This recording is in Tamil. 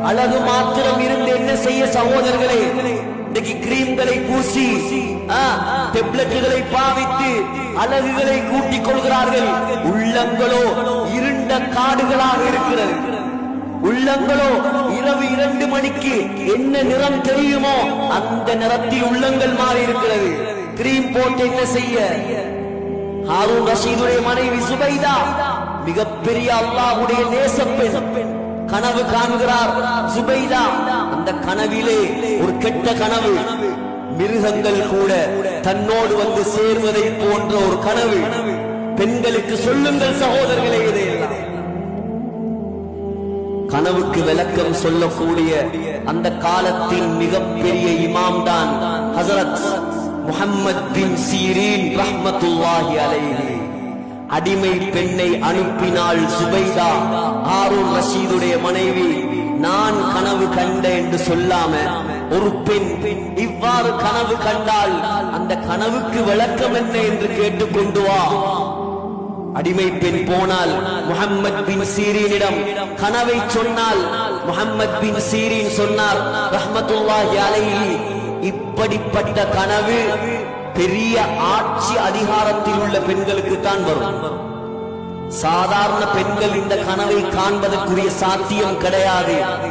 அழகு மாத்திரம் இருந்து என்ன செய்ய சகோதரர்களே? இன்னைக்கு கிரீம்களை பூசி டெப்லெட்டுகளை பாவித்து அழகுகளை கூட்டிக் கொள்கிறார்கள். உள்ளங்களோ இருண்ட காடுகளாக இருக்கிறது. உள்ளங்களோ இரவு 2 மணிக்கு என்ன நிறம் தெரியுமோ அந்த நிறத்தில் உள்ளங்கள் மாறி இருக்கிறது. கிரீம் போட்டு என்ன செய்ய? ஹாரூன் ரஷீதுடைய மனைவி சுபைதா மிகப்பெரிய அல்லாஹ்வுடைய நேசப்பெண் கனவு காண்கிறார். சுபைதா அந்த கனவிலே ஒரு கெட்ட கனவு, மிருகங்கள் கூட தன்னோடு வந்து சேர்வதை போன்ற ஒரு கனவு. பெண்களுக்கு சொல்லுங்கள் சகோதரர்களே, இதையெல்லாம் கனவுக்கு விளக்கம் சொல்லக்கூடிய அந்த காலத்தின் மிகப்பெரிய இமாம் தான் ஹஸரத் முஹம்மத் பின் சீரீன் ரஹ்மத்துல்லாஹி அலைஹி. அடிமை பெண்ணை அனுப்பினாள் சுபைதா, ஹாரூன் ரஷீதுடைய மனைவி. நான் கனவு கண்ட என்று சொல்லாம ஒரு பெண் இவ்வாறு கனவு கண்டால் அந்த கனவுக்கு விளக்கம் என்ன என்று கேட்டுக்கொண்டு வா. அடிமை பெண் போனால் முஹம்மத் பின் சீரீனிடம் கனவை சொன்னால் முஹம்மத் பின் சீரீன் சொன்னார் ரஹ்மத்துல்லாஹி அலைஹி, இப்படிப்பட்ட கனவு பெரிய ஆட்சி அதிகாரத்தில் உள்ள பெண்களுக்கு தான் வரும். சாதாரண பெண்கள் இந்த கனவை காண்பதற்குரிய சாத்தியம் கிடையாது.